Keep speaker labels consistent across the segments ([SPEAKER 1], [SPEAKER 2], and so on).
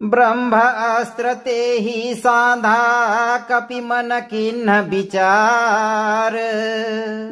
[SPEAKER 1] ब्रह्मास्त्र ते ही साधा कपि मन किन्ह विचार।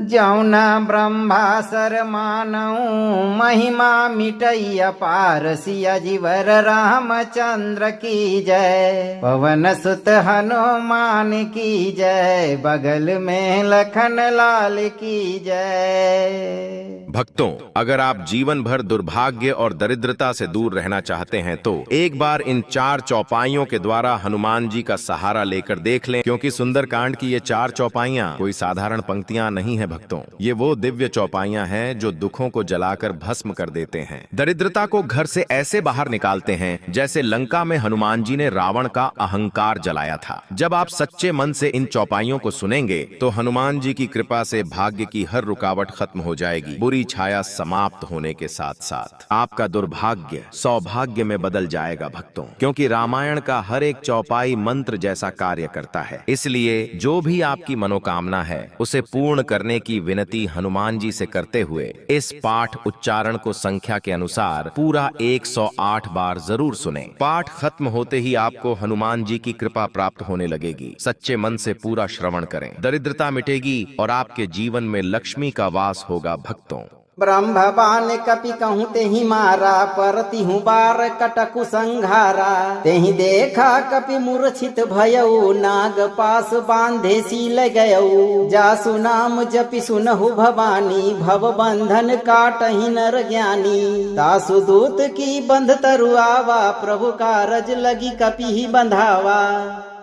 [SPEAKER 1] जौना ब्रह्मासर मानऊ महिमा मिटई अपार। सिया जीवर रामचंद्र की जय, पवन सुत हनुमान की जय, बगल में लखन लाल की जय।
[SPEAKER 2] भक्तों, अगर आप जीवन भर दुर्भाग्य और दरिद्रता से दूर रहना चाहते हैं तो एक बार इन 4 चौपाइयों के द्वारा हनुमान जी का सहारा लेकर देख लें, क्योंकि सुंदरकांड की ये 4 चौपाइयां कोई साधारण पंक्तियां नहीं है भक्तों। ये वो दिव्य चौपाइयां हैं जो दुखों को जलाकर भस्म कर देते हैं, दरिद्रता को घर से ऐसे बाहर निकालते हैं जैसे लंका में हनुमान जी ने रावण का अहंकार जलाया था। जब आप सच्चे मन से इन चौपाइयों को सुनेंगे तो हनुमान जी की कृपा से भाग्य की हर रुकावट खत्म हो जाएगी। बुरी छाया समाप्त होने के साथ साथ आपका दुर्भाग्य सौभाग्य में बदल जाएगा भक्तों, क्योंकि रामायण का हर एक चौपाई मंत्र जैसा कार्य करता है। इसलिए जो भी आपकी मनोकामना है उसे पूर्ण करने की विनती हनुमान जी से करते हुए इस पाठ उच्चारण को संख्या के अनुसार पूरा 108 बार जरूर सुने। पाठ खत्म होते ही आपको हनुमान जी की कृपा प्राप्त होने लगेगी। सच्चे मन से पूरा श्रवण करें, दरिद्रता मिटेगी और आपके जीवन में लक्ष्मी का वास होगा भक्तों।
[SPEAKER 1] ब्रह्मवान कपि कहूँ तेहि मारा, परति हूँ बार कटकु संघारा। तेहि देखा कपि मूर्छित भयऊ, नाग पास बांधे सील गयऊ। जासु नाम जपि सुनहु भवानी, भव बंधन काटहि नर ज्ञानी। तासु दूत की बंध तरुआवा, प्रभु कारज लगी कपि ही बंधावा।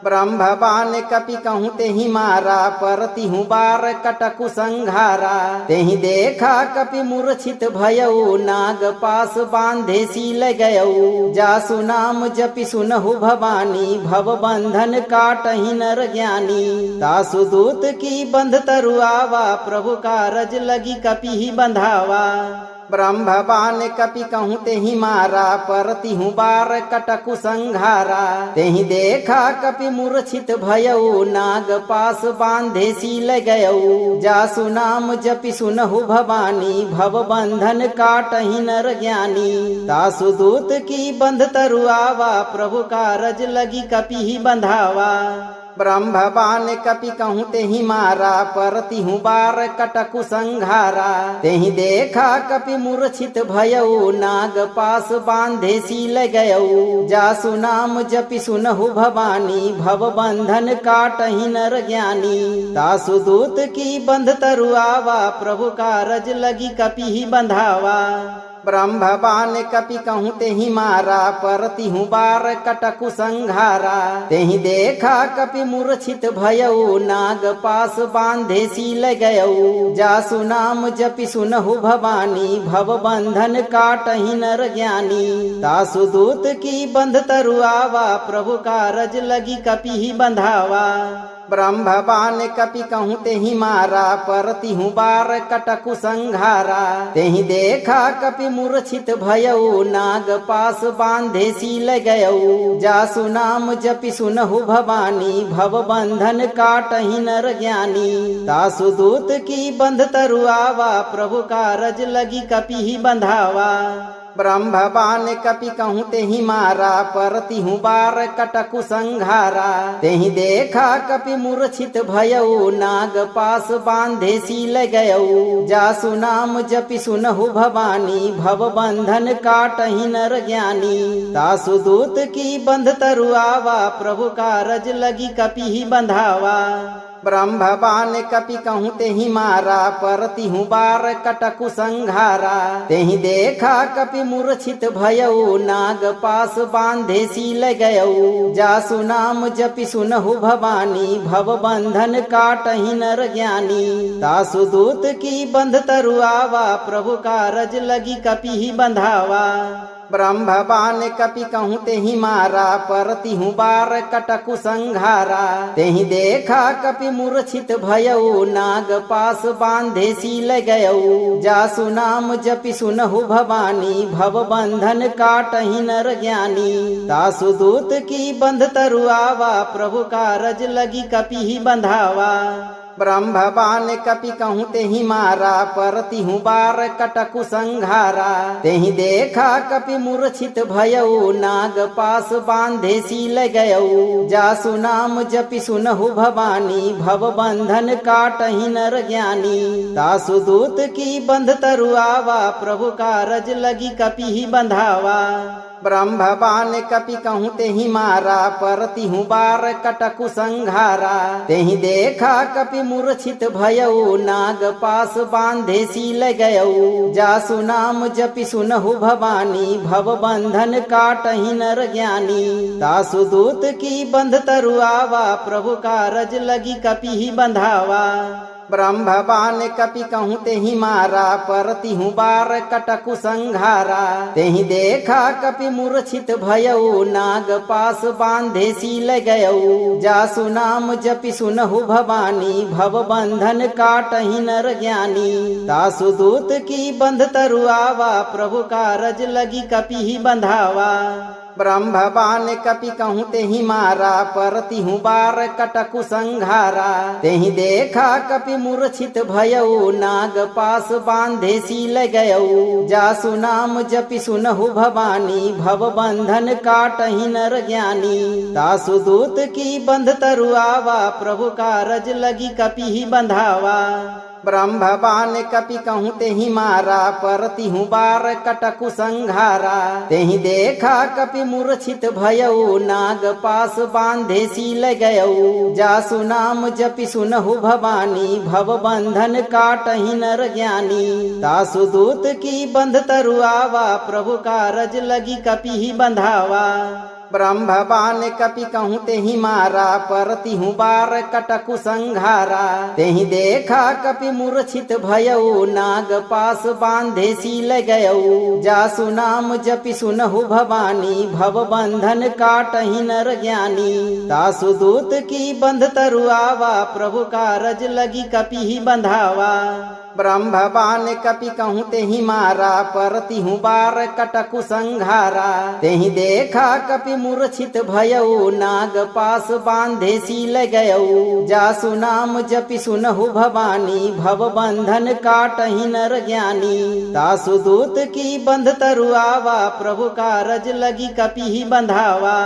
[SPEAKER 1] ब्रह्मवान कपि कहूँ तेहि मारा, परति हूँ बार कटकु संघारा। तेहि देखा कपि मूर्छित भयऊ, नाग पास बांधे सील गयऊ। जासु नाम जपि सुनहु भवानी, भव बंधन काटहि नर ज्ञानी। तासु दूत की बंध तरुआवा, प्रभु कारज लगी कपि ही बंधावा। ब्रह्मवान कपि कहूँ तेहि मारा, परति हूँ बार कटकु संघारा। तेहि देखा कपि मूर्छित भयऊ, नाग पास बांधे सील गयऊ। जासु नाम जपि सुनहु भवानी, भव बंधन काटहि नर ज्ञानी। तासु दूत की बंध तरुआवा, प्रभु कारज लगी कपि ही बंधावा। ब्रह्मवान कपि कहूँ तेहि मारा, परति हूँ बार कटकु संघारा। तेहि देखा कपि मूर्छित भयऊ, नाग पास बांधे सील गयऊ। जासु नाम जपि सुनहु भवानी, भव बंधन काटहि नर ज्ञानी। तासु दूत की बंध तरुआवा, प्रभु कारज लगी कपि ही बंधावा। ब्रह्मवान कपि कहूँ तेहि मारा, परति हूँ बार कटकु संघारा। तेहि देखा कपि मूर्छित भयऊ, नाग पास बांधे सील गयऊ। जासु नाम जपि सुनहु भवानी, भव बंधन काटहि नर ज्ञानी। तासु दूत की बंध तरुआवा, प्रभु कारज लगी कपि ही बंधावा। ब्रह्मवान कपि कहूँ तेहि मारा, परति हूँ बार कटकु संघारा। तेहि देखा कपि मूर्छित भयऊ, नाग पास बांधे सील गयऊ। जासु नाम जपि सुनहु भवानी, भव बंधन काटहि नर ज्ञानी। तासु दूत की बंध तरुआवा, प्रभु कारज लगी कपि ही बंधावा। ब्रह्मवान कपि कहूँ तेहि मारा, परति हूँ बार कटकु संघारा। तेहि देखा कपि मूर्छित भयऊ, नाग पास बांधे सील गयऊ। जासु नाम जपि सुनहु भवानी, भव बंधन काटहि नर ज्ञानी। तासु दूत की बंध तरुआवा, प्रभु कारज लगी कपि ही बंधावा। ब्रह्मवान कपि कहूँ तेहि मारा, परति हूँ बार कटकु संघारा। तेहि देखा कपि मूर्छित भयऊ, नाग पास बांधे सील गयऊ। जासु नाम जपि सुनहु भवानी, भव बंधन काटहि नर ज्ञानी। तासु दूत की बंध तरुआवा, प्रभु कारज लगी कपि ही बंधावा। ब्रह्मवान कपि कहूँ तेहि मारा, परति हूँ बार कटकु संघारा। तेहि देखा कपि मूर्छित भयऊ, नाग पास बांधे सील गयऊ। जासु नाम जपि सुनहु भवानी, भव बंधन काटहि नर ज्ञानी। तासु दूत की बंध तरुआवा, प्रभु कारज लगी कपि ही बंधावा। ब्रह्मवान कपि कहूँ तेहि मारा, परतिहु बार कटकु संघारा। तेहि देखा कपि मूर्छित भयऊ, नाग पास बांधे सील गयऊ। जासु नाम जपि सुनहु भवानी, भव बंधन काटहि नर ज्ञानी। तासु दूत की बंध तरुआवा, प्रभु कारज लगी कपि ही बंधावा। ब्रह्मवान कपि कहूँ तेहि मारा, परतिहु बार कटकु संघारा। तेहि देखा कपि मूर्छित भयऊ, नाग पास बांधे सील गयऊ। जासु नाम जपि सुनहु भवानी, भव बंधन काटहि नर ज्ञानी। तासु दूत की बंध तरुआवा, प्रभु कारज लगी कपि ही बंधावा। ब्रह्मवान कपि कहूँ तेहि मारा, परतिहु बार कटकु संघारा। तेहि देखा कपि मूर्छित भयऊ, नाग पास बांधे सील गयऊ। जासु नाम जपि सुनहु भवानी, भव बंधन काटहि नर ज्ञानी। तासु दूत की बंध तरुआवा, प्रभु कारज लगी कपि ही बंधावा। ब्रह्मवान कपि कहूँ तेहि मारा, परतिहु बार कटकु संघारा। तेहि देखा कपि मूर्छित भयऊ, नाग पास बांधे सील गयऊ। जासु नाम जपि सुनहु भवानी, भव बंधन काटहि नर ज्ञानी। तासु दूत की बंध तरुआवा, प्रभु कारज लगी कपि ही बंधावा। ब्रह्मवान कपि कहूँ तेहि मारा, परतिहु बार कटकु संघारा। तेहि देखा कपि मूर्छित भयऊ, नाग पास बांधे सील गयऊ। जासु नाम जपि सुनहु भवानी, भव बंधन काटहि नर ज्ञानी। तासु दूत की बंध तरुआवा, प्रभु कारज लगी कपि ही बंधावा। ब्रह्मवान कपि कहूँ तेहि मारा, परतिहु बार कटकु संघारा। तेहि देखा कपि मूर्छित भयऊ, नाग पास बांधे सील गयऊ। जासु नाम जपि सुनहु भवानी, भव बंधन काटहि नर ज्ञानी। तासु दूत की बंध तरुआवा, प्रभु कारज लगी कपि ही बंधावा। ब्रह्मवान कपि कहूँ तेहि मारा, परतिहु बार कटकु संघारा। तेहि देखा कपि मूर्छित भयऊ, नाग पास बांधे सील गयऊ। जासु नाम जपि सुनहु भवानी, भव बंधन काटहि नर ज्ञानी। तासु दूत की बंध तरुआवा, प्रभु कारज लगी कपि ही बंधावा।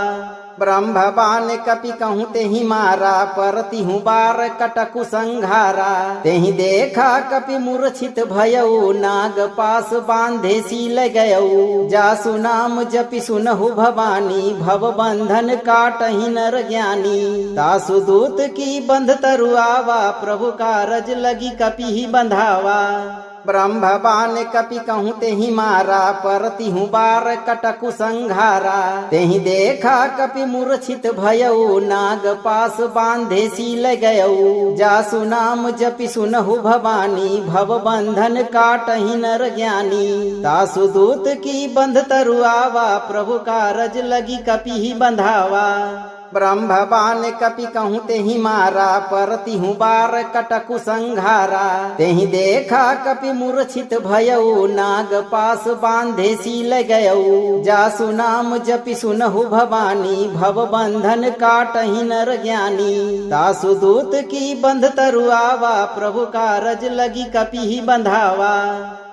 [SPEAKER 1] ब्रह्मवान कपि कहूँ तेहि मारा, परतिहु बार कटकु संघारा। तेहि देखा कपि मूर्छित भयऊ, नाग पास बांधे सील गयऊ। जासु नाम जपि सुनहु भवानी, भव बंधन काटहि नर ज्ञानी। तासु दूत की बंध तरुआवा, प्रभु कारज लगी कपि ही बंधावा। ब्रह्मवान कपि कहूँ तेहि मारा, परतिहु बार कटकु संघारा। तेहि देखा कपि मूर्छित भयऊ, नाग पास बांधे सील गयऊ। जासु नाम जपि सुनहु भवानी, भव बंधन काटहि नर ज्ञानी। तासु दूत की बंध तरुआवा, प्रभु कारज लगी कपि ही बंधावा। ब्रह्मवान कपि कहूँ तेहि मारा, परतिहु बार कटकु संघारा। तेहि देखा कपि मूर्छित भयऊ, नाग पास बांधे सील गयऊ। जासु नाम जपि सुनहु भवानी, भव बंधन काटहि नर ज्ञानी। तासु दूत की बंध तरुआवा, प्रभु कारज लगी कपि ही बंधावा।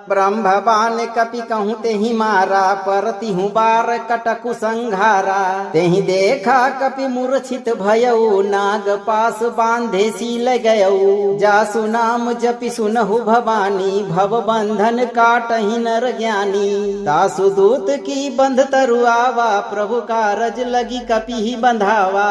[SPEAKER 1] ब्रह्मवान कपि कहूँ तेहि मारा, परतिहु बार कटकु संघारा। तेहि देखा कपि मूर्छित भयऊ, नाग पास बांधे सील गयऊ। जासु नाम जपि सुनहु भवानी, भव बंधन काटहि नर ज्ञानी। तासु दूत की बंध तरुआवा, प्रभु कारज लगी कपि ही बंधावा।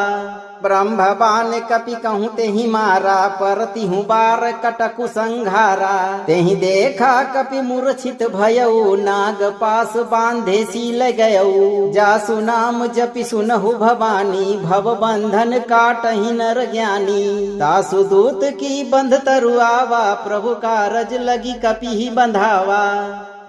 [SPEAKER 1] ब्रह्मवान कपि कहूँ तेहि मारा, परतिहु बार कटकु संघारा। तेहि देखा कपि मूर्छित भयऊ, नाग पास बांधे सील गयऊ। जासु नाम जपि सुनहु भवानी, भव बंधन काटहि नर ज्ञानी। तासु दूत की बंध तरुआवा, प्रभु कारज लगी कपि ही बंधावा।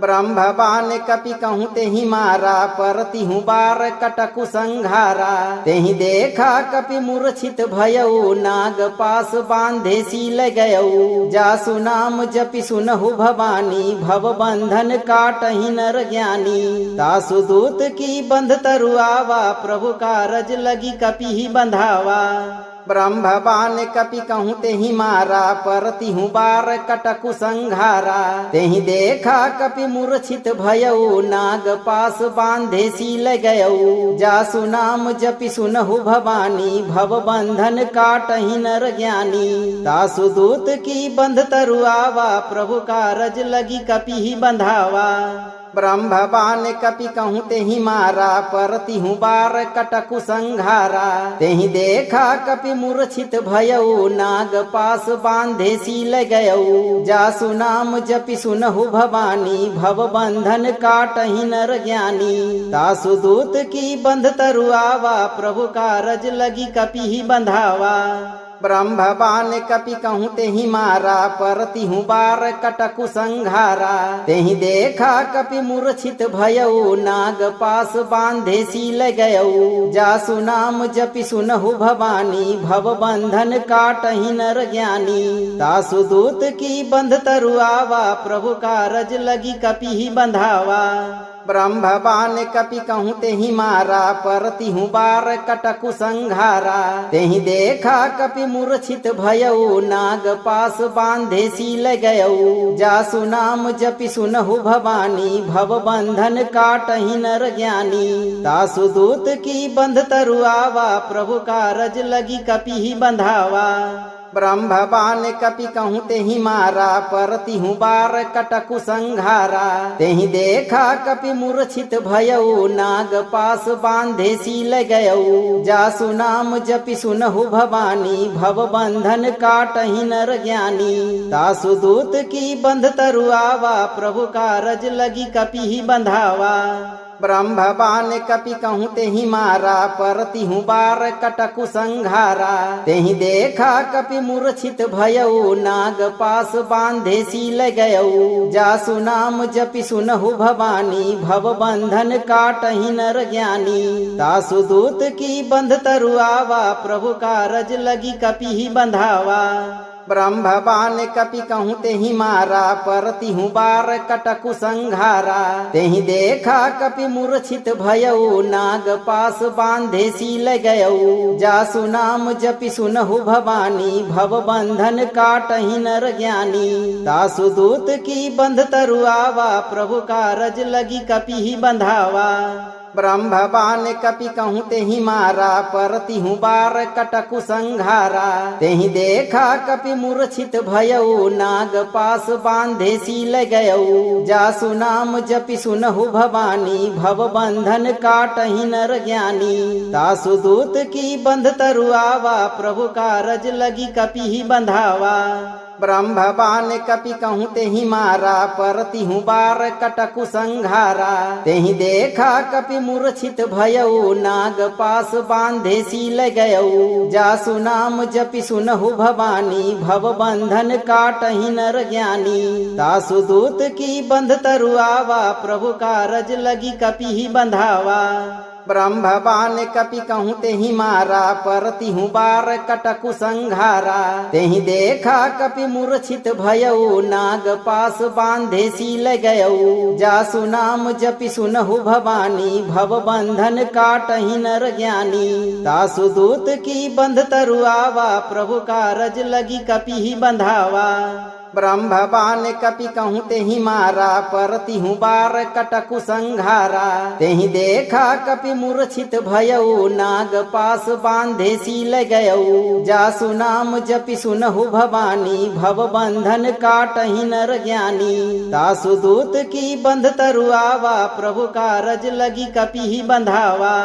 [SPEAKER 1] ब्रह्मवान कपि कहूँ तेहि मारा, परतिहु बार कटकु संघारा। तेहि देखा कपि मूर्छित भयऊ, नाग पास बांधे सील गयऊ। जासु नाम जपि सुनहु भवानी, भव बंधन काटहि नर ज्ञानी। तासु दूत की बंध तरुआवा, प्रभु कारज लगी कपि ही बंधावा। ब्रह्मवान कपि कहूँ तेहि मारा, परति हूँ बार कटकु संघारा। तेहि देखा कपि मूर्छित भयऊ, नाग पास बांधे सील गयऊ। जासु नाम जपि सुनहु भवानी, भव बंधन काटहि नर ज्ञानी। तासु दूत की बंध तरुआवा, प्रभु कारज लगी कपि ही बंधावा। ब्रह्मवान कपि कहूँ तेहि मारा, परति हूँ बार कटकु संघारा। तेहि देखा कपि मूर्छित भयऊ, नाग पास बांधे सील गयऊ। जासु नाम जपि सुनहु भवानी, भव बंधन काटहि नर ज्ञानी। तासु दूत की बंध तरुआवा, प्रभु कारज लगी कपि ही बंधावा। ब्रह्मवान कपि कहूँ तेहि मारा, परति हूँ बार कटकु संघारा। तेहि देखा कपि मूर्छित भयऊ, नाग पास बांधे सील गयऊ। जासु नाम जपि सुनहु भवानी, भव बंधन काटहि नर ज्ञानी। तासु दूत की बंध तरुआवा, प्रभु कारज लगी कपि ही बंधावा। ब्रह्मवान कपि कहूँ तेहि मारा, परति हूँ बार कटकु संघारा। तेहि देखा कपि मूर्छित भयऊ, नाग पास बांधे सील गयऊ। जासु नाम जपि सुनहु भवानी, भव बंधन काटहि नर ज्ञानी। तासु दूत की बंध तरुआवा, प्रभु कारज लगी कपि ही बंधावा। ब्रह्मवान कपि कहूँ तेहि मारा, परति हूँ बार कटकु संघारा। तेहि देखा कपि मूर्छित भयऊ, नाग पास बांधे सील गयऊ। जासु नाम जपि सुनहु भवानी, भव बंधन काटहि नर ज्ञानी। तासु दूत की बंध तरुआवा, प्रभु कारज लगी कपि ही बंधावा। ब्रह्मवान कपि कहूँ तेहि मारा, परति हूँ बार कटकु संघारा। तेहि देखा कपि मूर्छित भयऊ, नाग पास बांधे सील गयऊ। जासु नाम जपि सुनहु भवानी, भव बंधन काटहि नर ज्ञानी। तासु दूत की बंध तरुआवा, प्रभु कारज लगी कपि ही बंधावा। ब्रह्मवान कपि कहूँ तेहि मारा, परति हूँ बार कटकु संघारा। तेहि देखा कपि मूर्छित भयऊ, नाग पास बांधे सील गयऊ। जासु नाम जपि सुनहु भवानी, भव बंधन काटहि नर ज्ञानी। तासु दूत की बंध तरुआवा, प्रभु कारज लगी कपि ही बंधावा। ब्रह्मवान कपि कहूँ तेहि मारा, परति हूँ बार कटकु संघारा। तेहि देखा कपि मूर्छित भयऊ, नाग पास बांधे सील गयऊ। जासु नाम जपि सुनहु भवानी, भव बंधन काटहि नर ज्ञानी। तासु दूत की बंध तरुआवा, प्रभु कारज लगी कपि ही बंधावा। ब्रह्मवान कपि कहूँ तेहि मारा, परति हूँ बार कटकु संघारा। तेहि देखा कपि मूर्छित भयऊ, नाग पास बांधे सील गयऊ। जासु नाम जपि सुनहु भवानी, भव बंधन काटहि नर ज्ञानी। तासु दूत की बंध तरुआवा, प्रभु कारज लगी कपि ही बंधावा। ब्रह्मवान कपि कहूँ तेहि मारा, परति हूँ बार कटकु संघारा। तेहि देखा कपि मूर्छित भयऊ, नाग पास बांधे सील गयऊ। जासु नाम जपि सुनहु भवानी, भव बंधन काटहि नर ज्ञानी। तासु दूत की बंध तरुआवा, प्रभु कारज लगी कपि ही बंधावा। ब्रह्मवान कपि कहूँ तेहि मारा, परति हूँ बार कटकु संघारा। तेहि देखा कपि मूर्छित भयऊ, नाग पास बांधे सील गयऊ। जासु नाम जपि सुनहु भवानी, भव बंधन काटहि नर ज्ञानी। तासु दूत की बंध तरुआवा, प्रभु कारज लगी कपि ही बंधावा।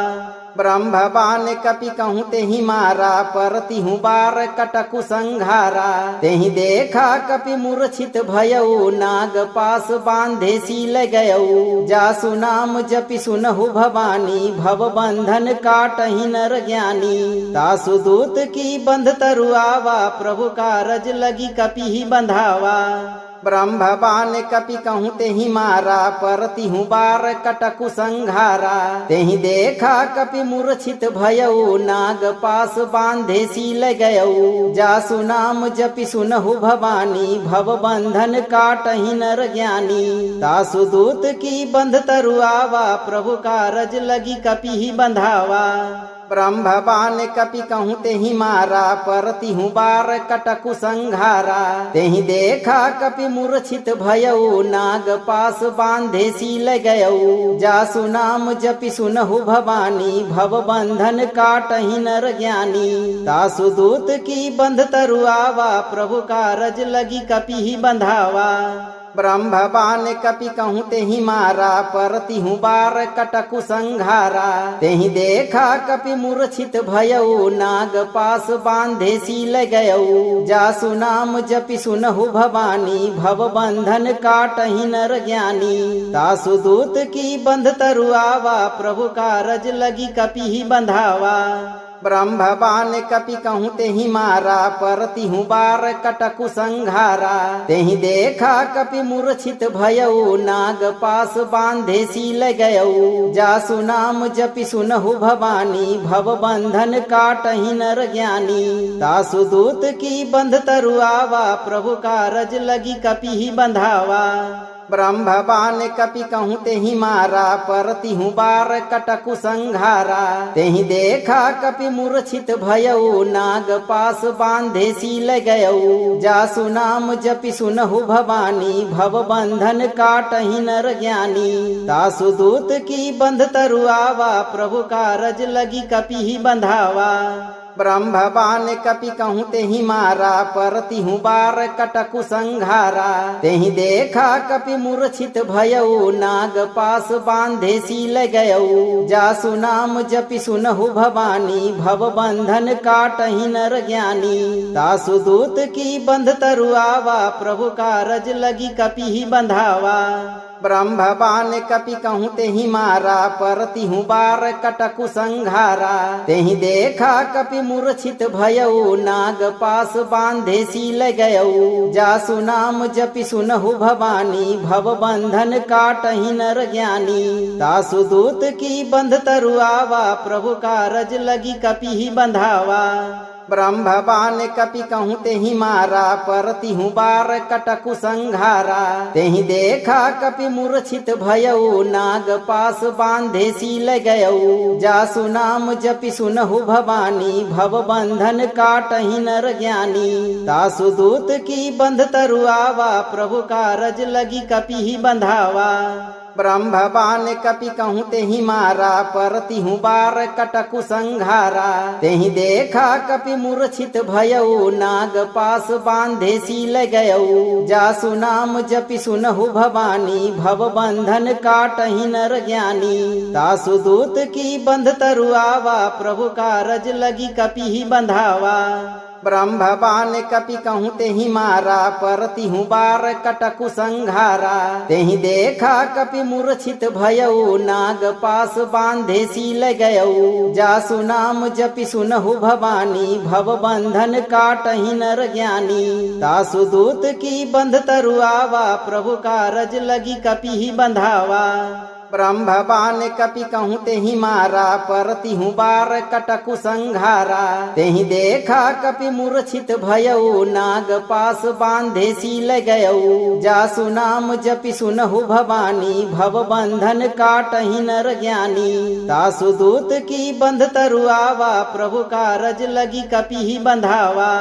[SPEAKER 1] ब्रह्मवान कपि कहूँ तेहि मारा, परति हूँ बार कटकु संघारा। तेहि देखा कपि मूर्छित भयऊ, नाग पास बांधे सील गयऊ। जासु नाम जपि सुनहु भवानी, भव बंधन काटहि नर ज्ञानी। तासु दूत की बंध तरुआवा, प्रभु कारज लगी कपि ही बंधावा। ब्रह्मवान कपि कहूँ तेहि मारा, परति हूँ बार कटकु संघारा। तेहि देखा कपि मूर्छित भयऊ, नाग पास बांधे सील गयऊ। जासु नाम जपि सुनहु भवानी, भव बंधन काटहि नर ज्ञानी। तासु दूत की बंध तरुआवा, प्रभु कारज लगी कपि ही बंधावा। ब्रह्मवान कपि कहूँ तेहि मारा, परति हूँ बार कटकु संघारा। तेहि देखा कपि मूर्छित भयऊ, नाग पास बांधे सील गयऊ। जासु नाम जपि सुनहु भवानी, भव बंधन काटहि नर ज्ञानी। तासु दूत की बंध तरुआवा, प्रभु कारज लगी कपि ही बंधावा। ब्रह्मवान कपि कहूँ तेहि मारा, परति हूँ बार कटकु संघारा। तेहि देखा कपि मूर्छित भयऊ, नाग पास बांधे सील गयऊ। जासु नाम जपि सुनहु भवानी, भव बंधन काटहि नर ज्ञानी। तासु दूत की बंध तरुआवा, प्रभु कारज लगी कपि ही बंधावा। ब्रह्मवान कपि कहूँ तेहि मारा, परति हूँ बार कटकु संघारा। तेहि देखा कपि मूर्छित भयऊ, नाग पास बांधे सील गयऊ। जासु नाम जपि सुनहु भवानी, भव बंधन काटहि नर ज्ञानी। तासु दूत की बंध तरुआवा, प्रभु कारज लगी कपि ही बंधावा। ब्रह्मवान कपि कहूँ तेहि मारा, परति हूँ बार कटकु संघारा। तेहि देखा कपि मूर्छित भयऊ, नाग पास बांधे सील गयऊ। जासु नाम जपि सुनहु भवानी, भव बंधन काटहि नर ज्ञानी। तासु दूत की बंध तरुआवा, प्रभु कारज लगी कपि ही बंधावा। ब्रह्मवान कपि कहूँ तेहि मारा, परति हूँ बार कटकु संघारा। तेहि देखा कपि मूर्छित भयऊ, नाग पास बांधे सील गयऊ। जासु नाम जपि सुनहु भवानी, भव बंधन काटहि नर ज्ञानी। तासु दूत की बंध तरुआवा, प्रभु कारज लगी कपि ही बंधावा। ब्रह्मवान कपि कहूँ तेहि मारा, परति हूँ बार कटकु संघारा। तेहि देखा कपि मूर्छित भयऊ, नाग पास बांधे सील गयऊ। जासु नाम जपि सुनहु भवानी, भव बंधन काटहि नर ज्ञानी। तासु दूत की बंध तरुआवा, प्रभु कारज लगी कपि ही बंधावा। ब्रह्मवान कपि कहूँ तेहि मारा, परति हूँ बार कटकु संघारा। तेहि देखा कपि मूर्छित भयऊ, नाग पास बांधे सील गयऊ। जासु नाम जपि सुनहु भवानी, भव बंधन काटहि नर ज्ञानी। तासु दूत की बंध तरुआवा, प्रभु कारज लगी कपि ही बंधावा। ब्रह्मवान कपि कहूँ तेहि मारा, परति हूँ बार कटकु संघारा। तेहि देखा कपि मूर्छित भयऊ, नाग पास बांधे सील गयऊ। जासु नाम जपि सुनहु भवानी, भव बंधन काटहि नर ज्ञानी। तासु दूत की बंध तरुआवा, प्रभु कारज लगी कपि ही बंधावा। ब्रह्मवान कपि कहूँ तेहि मारा, परति हूँ बार कटकु संघारा। तेहि देखा कपि मूर्छित भयऊ, नाग पास बांधे सील गयऊ। जासु नाम जपि सुनहु भवानी, भव बंधन काटहि नर ज्ञानी। तासु दूत की बंध तरुआवा, प्रभु कारज लगी कपि ही बंधावा। ब्रह्मवान कपि कहूँ तेहि मारा, परति हूँ बार कटकु संघारा। तेहि देखा कपि मूर्छित भयऊ, नाग पास बांधे सील गयऊ। जासु नाम जपि सुनहु भवानी, भव बंधन काटहि नर ज्ञानी। तासु दूत की बंध तरुआवा, प्रभु कारज लगी कपि ही बंधावा।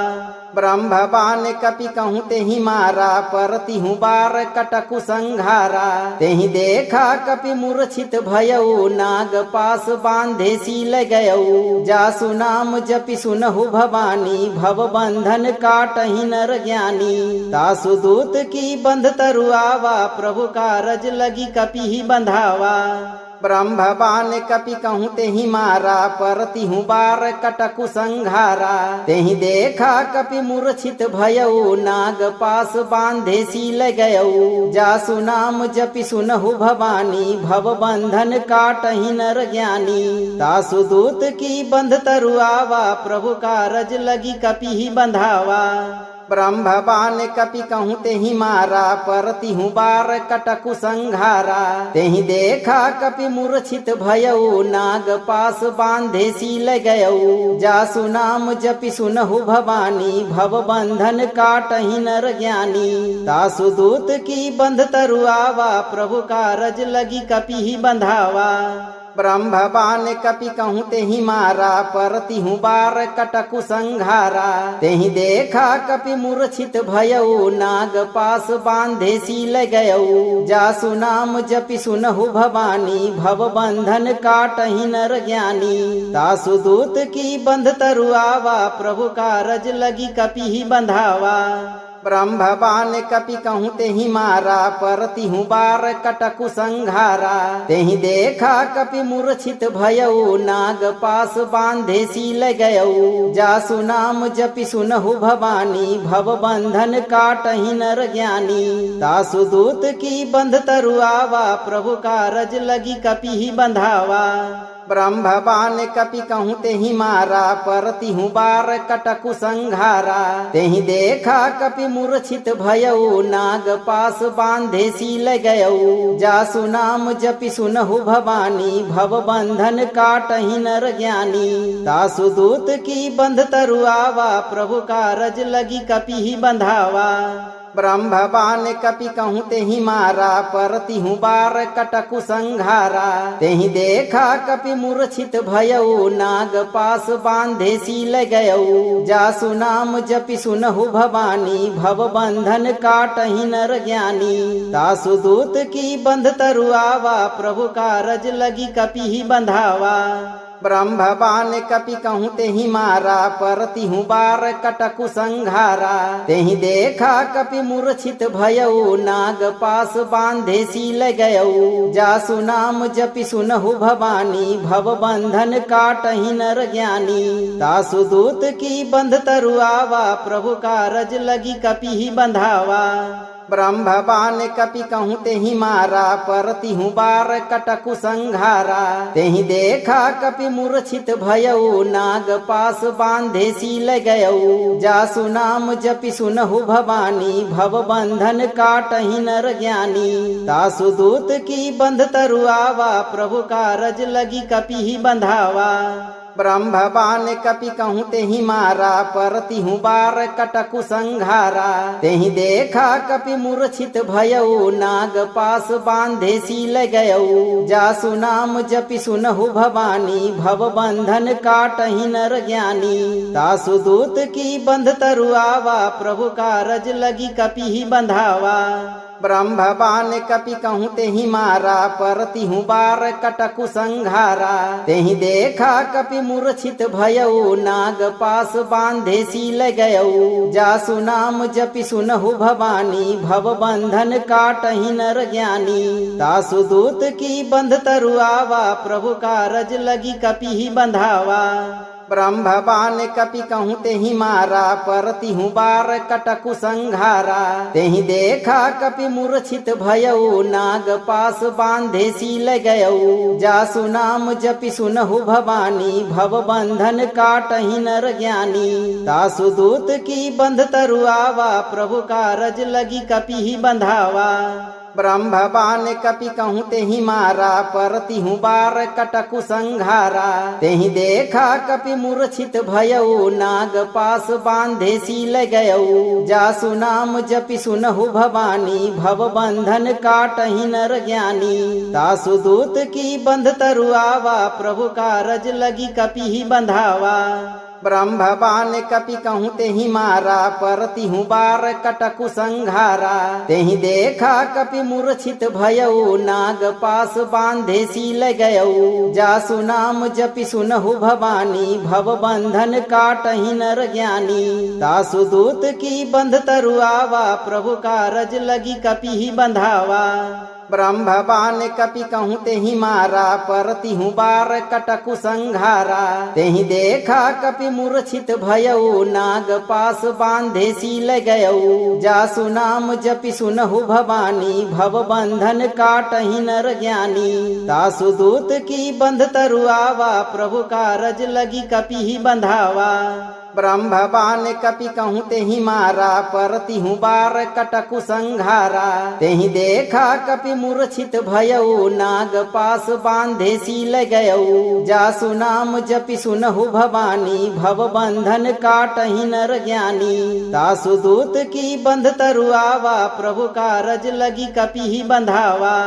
[SPEAKER 1] ब्रह्मवान कपि कहूँ तेहि मारा, परति हूँ बार कटकु संघारा। तेहि देखा कपि मूर्छित भयऊ, नाग पास बांधे सील गयऊ। जासु नाम जपि सुनहु भवानी, भव बंधन काटहि नर ज्ञानी। तासु दूत की बंध तरुआवा, प्रभु कारज लगी कपि ही बंधावा। ब्रह्मवान कपि कहूँ तेहि मारा, परति हूँ बार कटकु संघारा। तेहि देखा कपि मूर्छित भयऊ, नाग पास बांधे सील गयऊ। जासु नाम जपि सुनहु भवानी, भव बंधन काटहि नर ज्ञानी। तासु दूत की बंध तरुआवा, प्रभु कारज लगी कपि ही बंधावा। ब्रह्मवान कपि कहूँ तेहि मारा, परति हूँ बार कटकु संघारा। तेहि देखा कपि मूर्छित भयऊ, नाग पास बांधे सील गयऊ। जासु नाम जपि सुनहु भवानी, भव बंधन काटहि नर ज्ञानी। तासु दूत की बंध तरुआवा, प्रभु कारज लगी कपि ही बंधावा। ब्रह्मवान कपि कहूँ तेहि मारा, परति हूँ बार कटकु संघारा। तेहि देखा कपि मूर्छित भयऊ, नाग पास बांधे सील गयऊ। जासु नाम जपि सुनहु भवानी, भव बंधन काटहि नर ज्ञानी। तासु दूत की बंध तरुआवा, प्रभु कारज लगी कपि ही बंधावा। ब्रह्मवान कपि कहूँ तेहि मारा, परति हूँ बार कटकु संघारा। तेहि देखा कपि मूर्छित भयऊ, नाग पास बांधे सील गयऊ। जासु नाम जपि सुनहु भवानी, भव बंधन काटहि नर ज्ञानी। तासु दूत की बंध तरुआवा, प्रभु कारज लगी कपि ही बंधावा। ब्रह्मवान कपि कहूँ तेहि मारा, परति हूँ बार कटकु संघारा। तेहि देखा कपि मूर्छित भयऊ, नाग पास बांधे सील गयऊ। जासु नाम जपि सुनहु भवानी, भव बंधन काटहि नर ज्ञानी। तासु दूत की बंध तरुआवा, प्रभु कारज लगी कपि ही बंधावा। ब्रह्मवान कपि कहूँ तेहि मारा, परति हूँ बार कटकु संघारा। तेहि देखा कपि मूर्छित भयऊ, नाग पास बांधे सील गयऊ। जासु नाम जपि सुनहु भवानी, भव बंधन काटहि नर ज्ञानी। तासु दूत की बंध तरुआवा, प्रभु कारज लगी कपि ही बंधावा। ब्रह्मवान कपि कहूँ तेहि मारा, परति हूँ बार कटकु संघारा। तेहि देखा कपि मूर्छित भयऊ, नाग पास बांधे सील गयऊ। जासु नाम जपि सुनहु भवानी, भव बंधन काटहि नर ज्ञानी। तासु दूत की बंध तरुआवा, प्रभु कारज लगी कपि ही बंधावा। ब्रह्मवान कपि कहूँ तेहि मारा, परति हूँ बार कटकु संघारा। तेहि देखा कपि मूर्छित भयऊ, नाग पास बांधे सील गयऊ। जासु नाम जपि सुनहु भवानी, भव बंधन काटहि नर ज्ञानी। तासु दूत की बंध तरुआवा, प्रभु कारज लगी कपि ही बंधावा। ब्रह्मवान कपि कहूँ तेहि मारा, परति हूँ बार कटकु संघारा। तेहि देखा कपि मूर्छित भयऊ, नाग पास बांधे सील गयऊ। जासु नाम जपि सुनहु भवानी, भव बंधन काटहि नर ज्ञानी। तासु दूत की बंध तरुआवा, प्रभु कारज लगी कपि ही बंधावा। ब्रह्मवान कपि कहूँ तेहि मारा, परति हूँ बार कटकु संघारा। तेहि देखा कपि मूर्छित भयऊ, नाग पास बांधे सील गयऊ। जासु नाम जपि सुनहु भवानी, भव बंधन काटहि नर ज्ञानी। तासु दूत की बंध तरुआवा, प्रभु कारज लगी कपि ही बंधावा। ब्रह्मवान कपि कहूँ तेहि मारा, परति हूँ बार कटकु संघारा। तेहि देखा कपि मूर्छित भयऊ, नाग पास बांधे सील गयऊ। जासु नाम जपि सुनहु भवानी, भव बंधन काटहि नर ज्ञानी। तासु दूत की बंध तरुआवा, प्रभु कारज लगी कपि ही बंधावा। ब्रह्मवान कपि कहूँ तेहि मारा, परति हूँ बार कटकु संघारा। तेहि देखा कपि मूर्छित भयऊ, नाग पास बांधे सील गयऊ। जासु नाम जपि सुनहु भवानी, भव बंधन काटहि नर ज्ञानी। तासु दूत की बंध तरुआवा, प्रभु कारज लगी कपि ही बंधावा। ब्रह्मवान कपि कहूँ तेहि मारा, परति हूँ बार कटकु संघारा। तेहि देखा कपि मूर्छित भयऊ, नाग पास बांधे सील गयऊ। जासु नाम जपि सुनहु भवानी, भव बंधन काटहि नर ज्ञानी। तासु दूत की बंध तरुआवा, प्रभु कारज लगी कपि ही बंधावा। ब्रह्मवान कपि कहूँ तेहि मारा, परति हूँ बार कटकु संघारा। तेहि देखा कपि मूर्छित भयऊ, नाग पास बांधे सील गयऊ। जासु नाम जपि सुनहु भवानी, भव बंधन काटहि नर ज्ञानी। तासु दूत की बंध तरुआवा, प्रभु कारज लगी कपि ही बंधावा। ब्रह्मवान कपि कहूँ तेहि मारा, परतिहु बार कटकु संघारा। तेहि देखा कपि मूर्छित भयउ, नाग पास बांधे सील गयउ। जासु नाम जपि सुनहु भवानी, भव बंधन काटहि नर ज्ञानी। तासु दूत की बंध तरुआवा, प्रभु कारज लगी कपि ही बंधावा।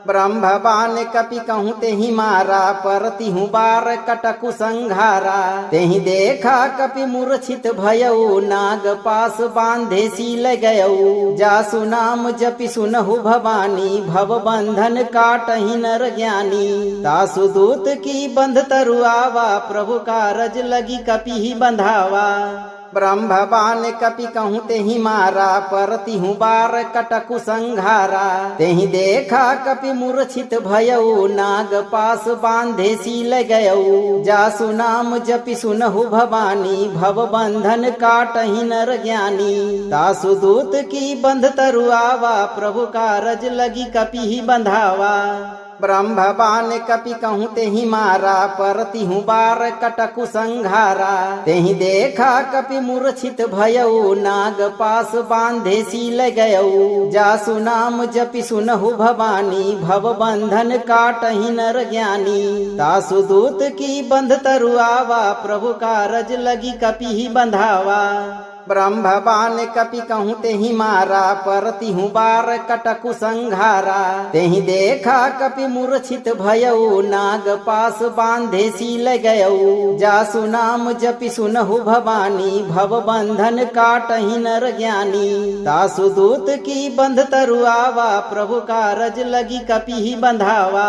[SPEAKER 1] ब्रह्मवान कपि कहूँ तेहि मारा, परतिहु बार कटकु संघारा। तेहि देखा कपि मूर्छित भयउ, नाग पास बांधे सील गयउ। जासु नाम जपि सुनहु भवानी, भव बंधन काटहि नर ज्ञानी। तासु दूत की बंध तरुआवा, प्रभु कारज लगी कपि ही बंधावा। ब्रह्मवान कपि कहूँ तेहि मारा, परतिहु बार कटकु संघारा। तेहि देखा कपि मूर्छित भयउ, नाग पास बांधे सील गयउ। जासु नाम जपि सुनहु भवानी, भव बंधन काटहि नर ज्ञानी। तासु दूत की बंध तरुआवा, प्रभु कारज लगी कपि ही बंधावा। ब्रह्मवान कपि कहूँ तेहि मारा, परतिहु बार कटकु संघारा। तेहि देखा कपि मूर्छित भयउ, नाग पास बांधे सील गयउ। जासु नाम जपि सुनहु भवानी, भव बंधन काटहि नर ज्ञानी। तासु दूत की बंध तरुआवा, प्रभु कारज लगी कपि ही बंधावा। ब्रह्मवान कपि कहूँ तेहि मारा, परतिहु बार कटकु संघारा। तेहि देखा कपि मूर्छित भयउ, नाग पास बांधे सील गयउ। जासु नाम जपि सुनहु भवानी, भव बंधन काटहि नर ज्ञानी। तासु दूत की बंध तरुआवा, प्रभु कारज लगी कपि ही बंधावा।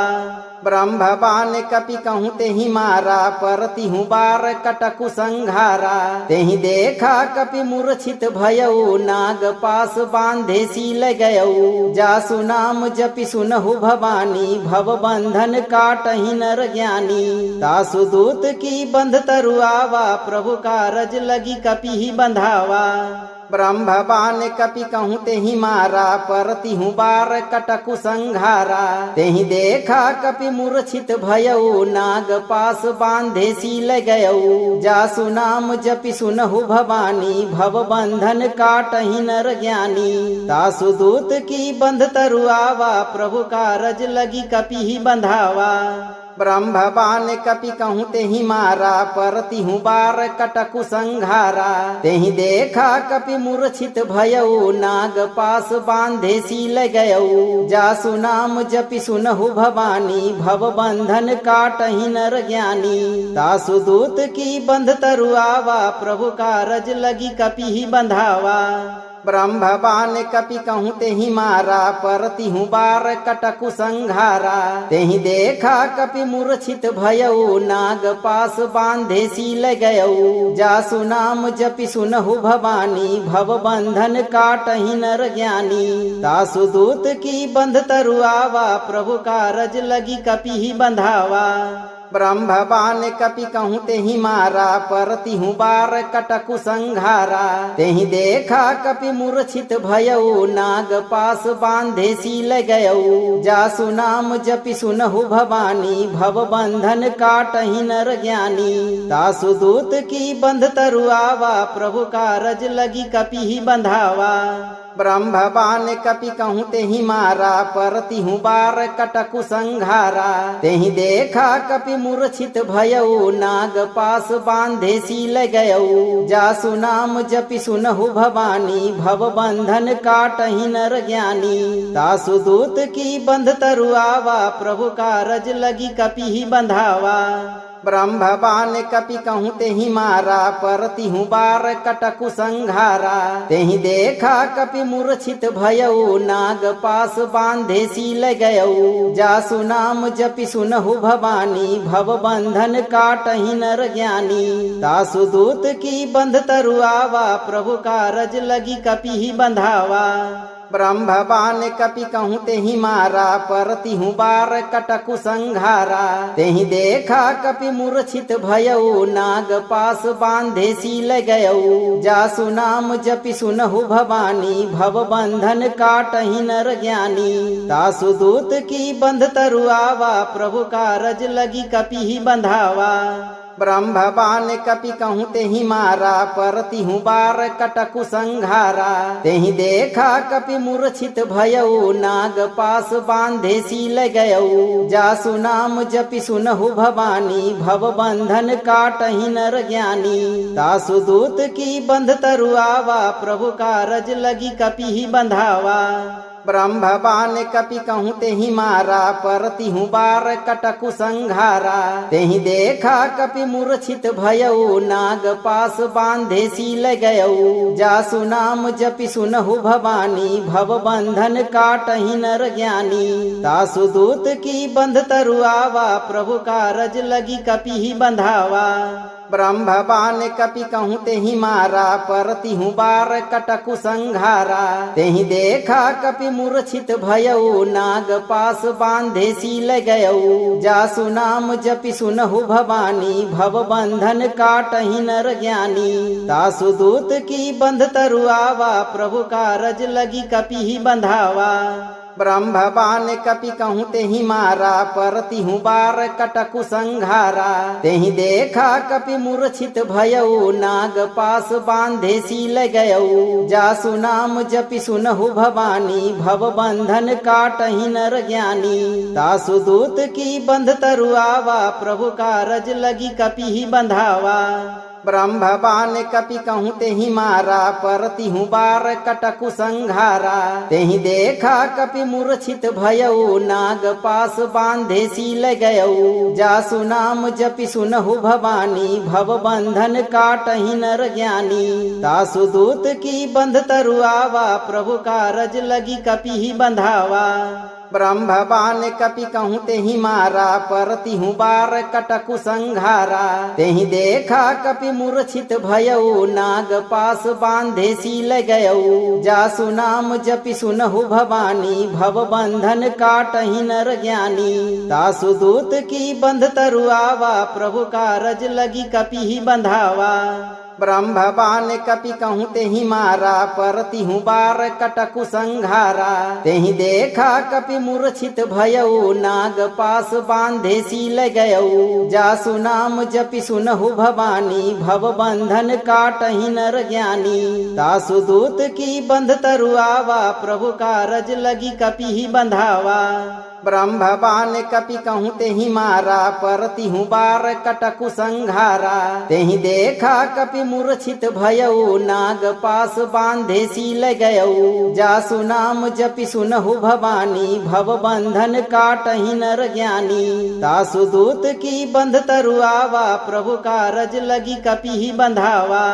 [SPEAKER 1] ब्रह्मवान कपि कहूँ तेहि मारा, परतिहु बार कटकु संघारा। तेहि देखा कपि मूर्छित भयउ, नाग पास बांधे सील गयउ। जासु नाम जपि सुनहु भवानी, भव बंधन काटहि नर ज्ञानी। तासु दूत की बंध तरुआवा, प्रभु कारज लगी कपि ही बंधावा। ब्रह्मवान कपि कहूँ तेहि मारा, परतिहु बार कटकु संघारा। तेहि देखा कपि मूर्छित भयउ, नाग पास बांधे सील गयउ। जासु नाम जपि सुनहु भवानी, भव बंधन काटहि नर ज्ञानी। तासु दूत की बंध तरुआवा, प्रभु कारज लगी कपि ही बंधावा। ब्रह्मवान कपि कहूँ तेहि मारा, परतिहु बार कटकु संघारा। तेहि देखा कपि मूर्छित भयउ, नाग पास बांधे सील गयउ। जासु नाम जपि सुनहु भवानी, भव बंधन काटहि नर ज्ञानी। तासु दूत की बंध तरुआवा, प्रभु कारज लगी कपि ही बंधावा। ब्रह्मवान कपि कहूँ तेहि मारा, परतिहु बार कटकु संघारा। तेहि देखा कपि मूर्छित भयउ, नाग पास बांधे सील गयउ। जासु नाम जपि सुनहु भवानी, भव बंधन काटहि नर ज्ञानी। तासु दूत की बंध तरुआवा, प्रभु कारज लगी कपि ही बंधावा। ब्रह्मवान कपि कहूँ तेहि मारा, परतिहु बार कटकु संघारा। तेहि देखा कपि मूर्छित भयउ, नाग पास बांधे सील गयउ। जासु नाम जपि सुनहु भवानी, भव बंधन काटहि नर ज्ञानी। तासु दूत की बंध तरुआवा, प्रभु कारज लगी कपि ही बंधावा। ब्रह्मवान कपि कहूँ तेहि मारा, परतिहु बार कटकु संघारा। तेहि देखा कपि मूर्छित भयउ, नाग पास बांधे सील गयउ। जासु नाम जपि सुनहु भवानी, भव बंधन काटहि नर ज्ञानी। तासु दूत की बंध तरुआवा, प्रभु कारज लगी कपि ही बंधावा। ब्रह्मवान कपि कहूँ तेहि मारा, परतिहु बार कटकु संघारा। तेहि देखा कपि मूर्छित भयउ, नाग पास बांधे सील गयउ। जासु नाम जपि सुनहु भवानी, भव बंधन काटहि नर ज्ञानी। तासु दूत की बंध तरुआवा, प्रभु कारज लगी कपि ही बंधावा। ब्रह्मवान कपि कहूँ तेहि मारा, परतिहु बार कटकु संघारा। तेहि देखा कपि मूर्छित भयउ, नाग पास बांधे सील गयउ। जासु नाम जपि सुनहु भवानी, भव बंधन काटहि नर ज्ञानी। तासु दूत की बंध तरुआवा, प्रभु कारज लगी कपि ही बंधावा। ब्रह्मवान कपि कहूँ तेहि मारा, परति हूँ बार कटकु संघारा। तेहि देखा कपि मूर्छित भयऊ, नाग पास बांधे सील गयऊ। जासु नाम जपि सुनहु भवानी, भव बंधन काटहि नर ज्ञानी। तासु दूत की बंध तरुआवा, प्रभु कारज लगी कपि ही बंधावा। ब्रह्मवान कपि कहूँ तेहि मारा, परति हूँ बार कटकु संघारा। तेहि देखा कपि मूर्छित भयऊ, नाग पास बांधे सील गयऊ। जासु नाम जपि सुनहु भवानी, भव बंधन काटहि नर ज्ञानी। तासु दूत की बंध तरुआवा, प्रभु कारज लगी कपि ही बंधावा। ब्रह्मवान कपि कहूँ तेहि मारा, परति हूँ बार कटकु संघारा। तेहि देखा कपि मूर्छित भयऊ, नाग पास बांधे सील गयऊ। जासु नाम जपि सुनहु भवानी, भव बंधन काटहि नर ज्ञानी। तासु दूत की बंध तरुआवा, प्रभु कारज लगी कपि ही बंधावा। ब्रह्मवान कपि कहूँ तेहि मारा, परति हूँ बार कटकु संघारा। तेहि देखा कपि मूर्छित भयऊ, नाग पास बांधे सील गयऊ। जासु नाम जपि सुनहु भवानी, भव बंधन काटहि नर ज्ञानी। तासु दूत की बंध तरुआवा, प्रभु कारज लगी कपि ही बंधावा। ब्रह्मवान कपि कहूँ तेहि मारा, परति हूँ बार कटकु संघारा। तेहि देखा कपि मूर्छित भयऊ, नाग पास बांधे सील गयऊ। जासु नाम जपि सुनहु भवानी, भव बंधन काटहि नर ज्ञानी। तासु दूत की बंध तरुआवा, प्रभु कारज लगी कपि ही बंधावा। ब्रह्मवान कपि कहूँ तेहि मारा, परति हूँ बार कटकु संघारा। तेहि देखा कपि मूर्छित भयऊ, नाग पास बांधे सील गयऊ। जासु नाम जपि सुनहु भवानी, भव बंधन काटहि नर ज्ञानी। तासु दूत की बंध तरुआवा, प्रभु कारज लगी कपि ही बंधावा। ब्रह्मवान कपि कहूँ तेहि मारा, परति हूँ बार कटकु संघारा। तेहि देखा कपि मूर्छित भयऊ, नाग पास बांधे सील गयऊ। जासु नाम जपि सुनहु भवानी, भव बंधन काटहि नर ज्ञानी। तासु दूत की बंध तरुआवा, प्रभु कारज लगी कपि ही बंधावा। ब्रह्मवान कपि कहूँ तेहि मारा, परति हूँ बार कटकु संघारा। तेहि देखा कपि मूर्छित भयऊ, नाग पास बांधे सील गयऊ। जासु नाम जपि सुनहु भवानी, भव बंधन काटहि नर ज्ञानी। तासु दूत की बंध तरुआवा, प्रभु कारज लगी कपि ही बंधावा।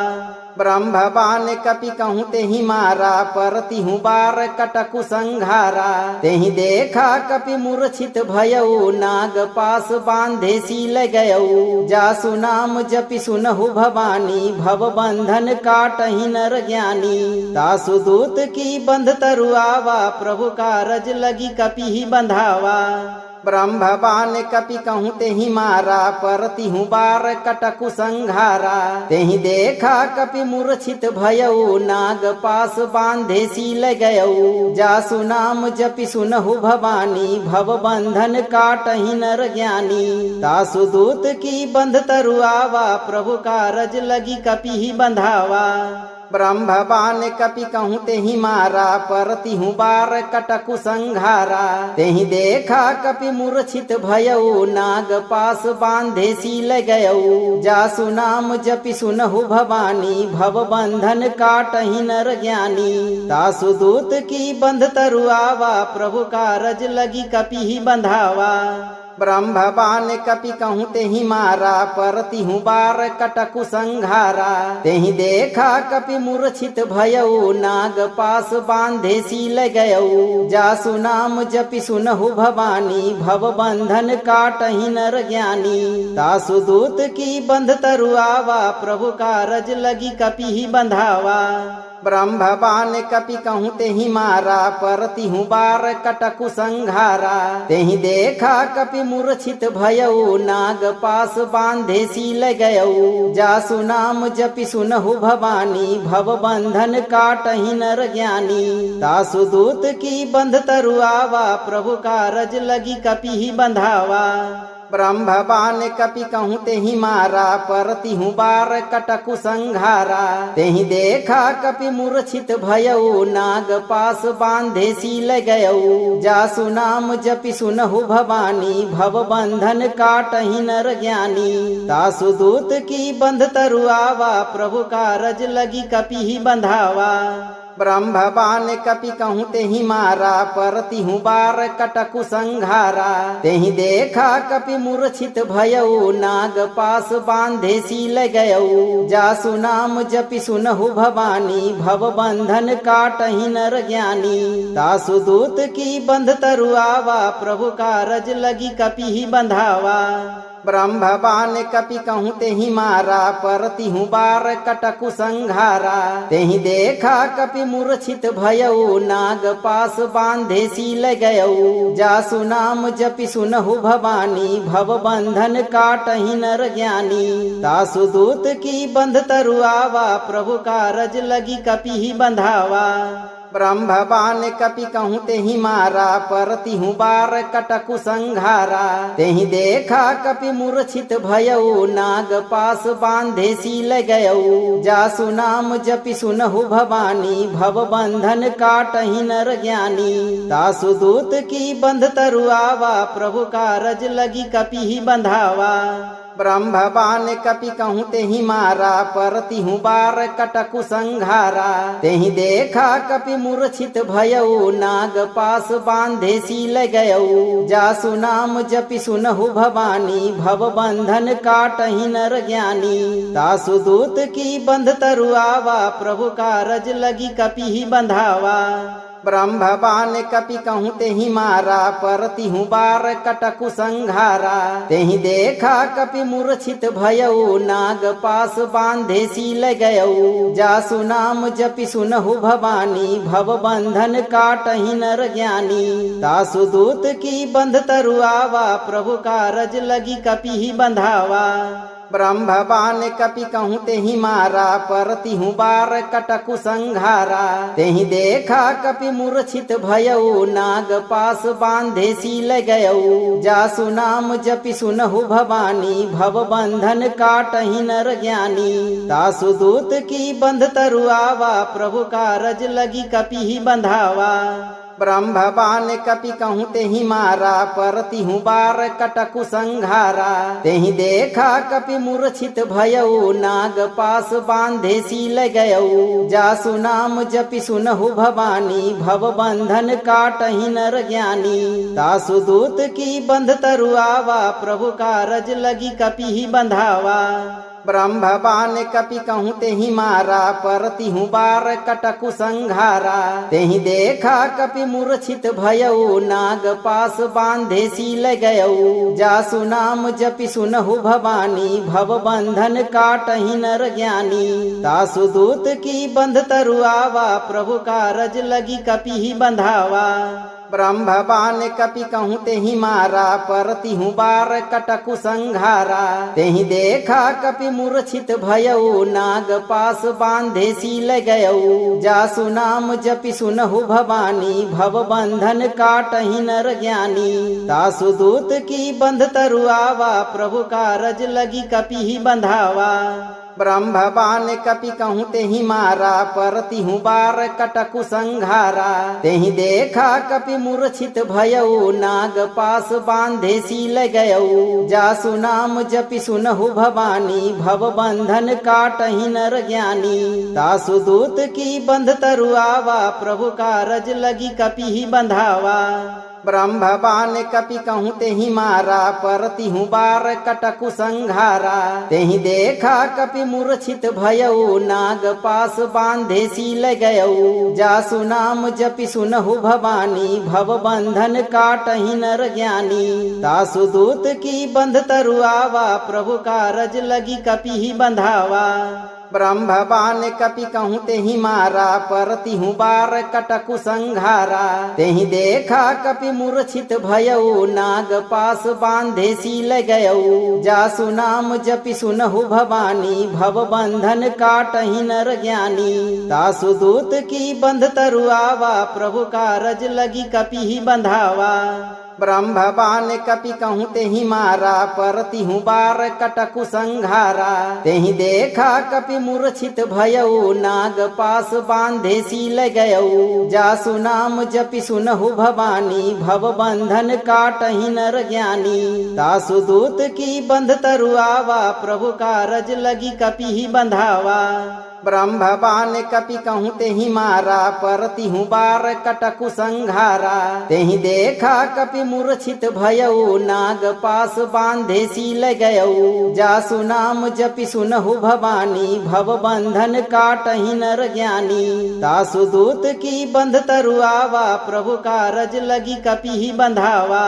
[SPEAKER 1] ब्रह्मवान कपि कहूँ तेहि मारा, परति हूँ बार कटकु संघारा। तेहि देखा कपि मूर्छित भयऊ, नाग पास बांधे सील गयऊ। जासु नाम जपि सुनहु भवानी, भव बंधन काटहि नर ज्ञानी। तासु दूत की बंध तरुआवा, प्रभु कारज लगी कपि ही बंधावा। ब्रह्मवान कपि कहूँ तेहि मारा, परति हूँ बार कटकु संघारा। तेहि देखा कपि मूर्छित भयऊ, नाग पास बांधे सील गयऊ। जासु नाम जपि सुनहु भवानी, भव बंधन काटहि नर ज्ञानी। तासु दूत की बंध तरुआवा, प्रभु कारज लगी कपि ही बंधावा। ब्रह्मवान कपि कहूँ तेहि मारा, परति हूँ बार कटकु संघारा। तेहि देखा कपि मूर्छित भयऊ, नाग पास बांधे सील गयऊ। जासु नाम जपि सुनहु भवानी, भव बंधन काटहि नर ज्ञानी। तासु दूत की बंध तरुआवा, प्रभु कारज लगी कपि ही बंधावा। ब्रह्मवान कपि कहूँ तेहि मारा, परति हूँ बार कटकु संघारा। तेहि देखा कपि मूर्छित भयऊ, नाग पास बांधे सील गयऊ। जासु नाम जपि सुनहु भवानी, भव बंधन काटहि नर ज्ञानी। तासु दूत की बंध तरुआवा, प्रभु कारज लगी कपि ही बंधावा। ब्रह्मवान कपि कहूँ तेहि मारा, परति हूँ बार कटकु संघारा। तेहि देखा कपि मूर्छित भयऊ, नाग पास बांधे सील गयऊ। जासु नाम जपि सुनहु भवानी, भव बंधन काटहि नर ज्ञानी। तासु दूत की बंध तरुआवा, प्रभु कारज लगी कपि ही बंधावा। ब्रह्मवान कपि कहूँ तेहि मारा, परति हूँ बार कटकु संघारा। तेहि देखा कपि मूर्छित भयऊ, नाग पास बांधे सील गयऊ। जासु नाम जपि सुनहु भवानी, भव बंधन काटहि नर ज्ञानी। तासु दूत की बंध तरुआवा, प्रभु कारज लगी कपि ही बंधावा। ब्रह्मवान कपि कहूँ तेहि मारा, परति हूँ बार कटकु संघारा। तेहि देखा कपि मूर्छित भयऊ, नाग पास बांधे सील गयऊ। जासु नाम जपि सुनहु भवानी, भव बंधन काटहि नर ज्ञानी। तासु दूत की बंध तरुआवा, प्रभु कारज लगी कपि ही बंधावा। ब्रह्मवान कपि कहूँ तेहि मारा, परति हूँ बार कटकु संघारा। तेहि देखा कपि मूर्छित भयऊ, नाग पास बांधे सील गयऊ। जासु नाम जपि सुनहु भवानी, भव बंधन काटहि नर ज्ञानी। तासु दूत की बंध तरुआवा, प्रभु कारज लगी कपि ही बंधावा। ब्रह्मवान कपि कहूँ तेहि मारा, परति हूँ बार कटकु संघारा। तेहि देखा कपि मूर्छित भयऊ, नाग पास बांधे सील गयऊ। जासु नाम जपि सुनहु भवानी, भव बंधन काटहि नर ज्ञानी। तासु दूत की बंध तरुआवा, प्रभु कारज लगी कपि ही बंधावा। ब्रह्मवान कपि कहूँ तेहि मारा, परति हूँ बार कटकु संघारा। तेहि देखा कपि मूर्छित भयऊ, नाग पास बांधे सील गयऊ। जासु नाम जपि सुनहु भवानी, भव बंधन काटहि नर ज्ञानी। तासु दूत की बंध तरुआवा, प्रभु कारज लगी कपि ही बंधावा। ब्रह्मवान कपि कहूँ तेहि मारा, परति हूँ बार कटकु संघारा। तेहि देखा कपि मूर्छित भयऊ, नाग पास बांधे सील गयऊ। जासु नाम जपि सुनहु भवानी, भव बंधन काटहि नर ज्ञानी। तासु दूत की बंध तरुआवा, प्रभु कारज लगी कपि ही बंधावा। ब्रह्मवान कपि कहूँ तेहि मारा, परति हूँ बार कटकु संघारा। तेहि देखा कपि मूर्छित भयऊ, नाग पास बांधे सील गयऊ। जासु नाम जपि सुनहु भवानी, भव बंधन काटहि नर ज्ञानी। तासु दूत की बंध तरुआवा, प्रभु कारज लगी कपि ही बंधावा। ब्रह्मवान कपि कहूँ तेहि मारा, परति हूँ बार कटकु संघारा। तेहि देखा कपि मूर्छित भयऊ, नाग पास बांधे सील गयऊ। जासु नाम जपि सुनहु भवानी, भव बंधन काटहि नर ज्ञानी। तासु दूत की बंध तरुआवा, प्रभु कारज लगी कपि ही बंधावा। ब्रह्मवान कपि कहूँ तेहि मारा, परति हूँ बार कटकु संघारा। तेहि देखा कपि मूर्छित भयऊ, नाग पास बांधे सील गयऊ। जासु नाम जपि सुनहु भवानी, भव बंधन काटहि नर ज्ञानी। तासु दूत की बंध तरुआवा, प्रभु कारज लगी कपि ही बंधावा। ब्रह्मवान कपि कहूँ तेहि मारा, परति हूँ बार कटकु संघारा। तेहि देखा कपि मूर्छित भयऊ, नाग पास बांधे सील गयऊ। जासु नाम जपि सुनहु भवानी, भव बंधन काटहि नर ज्ञानी। तासु दूत की बंध तरुआवा, प्रभु कारज लगी कपि ही बंधावा। ब्रह्मवान कपि कहूँ तेहि मारा, परति हूँ बार कटकु संघारा। तेहि देखा कपि मूर्छित भयऊ, नाग पास बांधे सील गयऊ। जासु नाम जपि सुनहु भवानी, भव बंधन काटहि नर ज्ञानी। तासु दूत की बंध तरुआवा, प्रभु कारज लगी कपि ही बंधावा। ब्रह्मवान कपि कहूँ तेहि मारा, परति हूँ बार कटकु संघारा। तेहि देखा कपि मूर्छित भयऊ, नाग पास बांधे सील गयऊ। जासु नाम जपि सुनहु भवानी, भव बंधन काटहि नर ज्ञानी। तासु दूत की बंध तरुआवा, प्रभु कारज लगी कपि ही बंधावा। ब्रह्मवान कपि कहूँ तेहि मारा, परति हूँ बार कटकु संघारा। तेहि देखा कपि मूर्छित भयऊ, नाग पास बांधे सील गयऊ। जासु नाम जपि सुनहु भवानी, भव बंधन काटहि नर ज्ञानी। तासु दूत की बंध तरुआवा, प्रभु कारज लगी कपि ही बंधावा। ब्रह्मवान कपि कहूँ तेहि मारा, परति हूँ बार कटकु संघारा। तेहि देखा कपि मूर्छित भयऊ, नाग पास बांधे सील गयऊ। जासु नाम जपि सुनहु भवानी, भव बंधन काटहि नर ज्ञानी। तासु दूत की बंध तरुआवा, प्रभु कारज लगी कपि ही बंधावा। ब्रह्मवान कपि कहूँ तेहि मारा, परति हूँ बार कटकु संघारा। तेहि देखा कपि मूर्छित भयऊ, नाग पास बांधे सील गयऊ। जासु नाम जपि सुनहु भवानी, भव बंधन काटहि नर ज्ञानी। तासु दूत की बंध तरुआवा, प्रभु कारज लगी कपि ही बंधावा।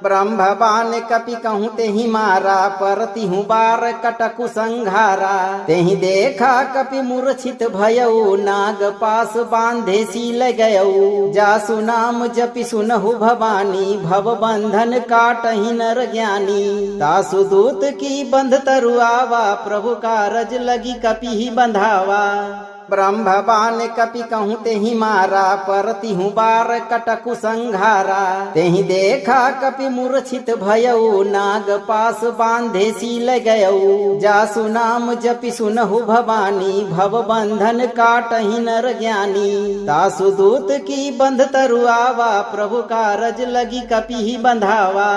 [SPEAKER 1] ब्रह्मवान कपि कहूँ तेहि मारा, परति हूँ बार कटकु संघारा। तेहि देखा कपि मूर्छित भयऊ, नाग पास बांधे सील गयऊ। जासु नाम जपि सुनहु भवानी, भव बंधन काटहि नर ज्ञानी। तासु दूत की बंध तरुआवा, प्रभु कारज लगी कपि ही बंधावा। ब्रह्मवान कपि कहूँ तेहि मारा, परति हूँ बार कटकु संघारा। तेहि देखा कपि मूर्छित भयऊ, नाग पास बांधे सील गयऊ। जासु नाम जपि सुनहु भवानी, भव बंधन काटहि नर ज्ञानी। तासु दूत की बंध तरुआवा, प्रभु कारज लगी कपि ही बंधावा।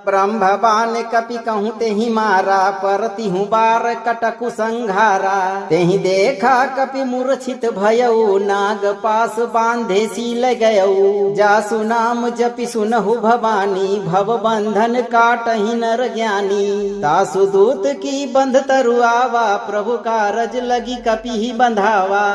[SPEAKER 1] ब्रह्मवान कपि कहूँ तेहि मारा, परति हूँ बार कटकु संघारा। तेहि देखा कपि मूर्छित भयऊ, नाग पास बांधे सील गयऊ। जासु नाम जपि सुनहु भवानी, भव बंधन काटहि नर ज्ञानी। तासु दूत की बंध तरुआवा, प्रभु कारज लगी कपि ही बंधावा।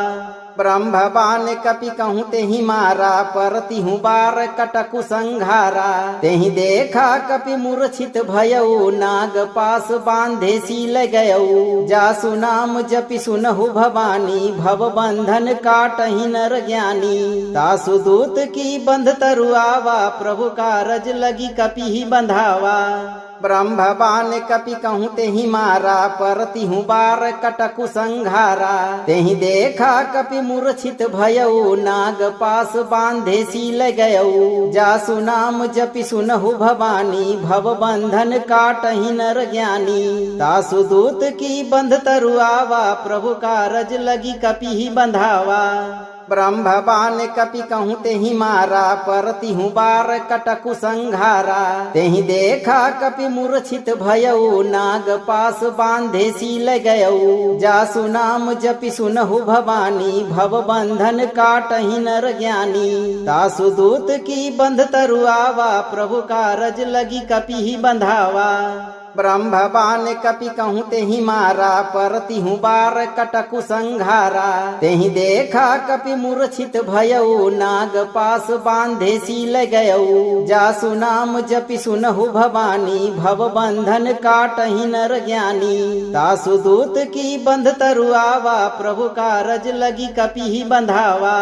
[SPEAKER 1] ब्रह्मवान कपि कहूँ तेहि मारा, परति हूँ बार कटकु संघारा। तेहि देखा कपि मूर्छित भयऊ, नाग पास बांधे सील गयऊ। जासु नाम जपि सुनहु भवानी, भव बंधन काटहि नर ज्ञानी। तासु दूत की बंध तरुआवा, प्रभु कारज लगी कपि ही बंधावा। ब्रह्मवान कपि कहूँ तेहि मारा, परति हूँ बार कटकु संघारा। तेहि देखा कपि मूर्छित भयऊ, नाग पास बांधे सील गयऊ। जासु नाम जपि सुनहु भवानी, भव बंधन काटहि नर ज्ञानी। तासु दूत की बंध तरुआवा, प्रभु कारज लगी कपि ही बंधावा। ब्रह्मवान कपि कहूँ तेहि मारा, परति हूँ बार कटकु संघारा। तेहि देखा कपि मूर्छित भयऊ, नाग पास बांधे सील गयऊ। जासु नाम जपि सुनहु भवानी, भव बंधन काटहि नर ज्ञानी। तासु दूत की बंध तरुआवा, प्रभु कारज लगी कपि ही बंधावा। ब्रह्मवान कपि कहूँ तेहि मारा, परति हूँ बार कटकु संघारा। तेहि देखा कपि मूर्छित भयऊ, नाग पास बांधे सील गयऊ। जासु नाम जपि सुनहु भवानी, भव बंधन काटहि नर ज्ञानी। तासु दूत की बंध तरुआवा, प्रभु कारज लगी कपि ही बंधावा।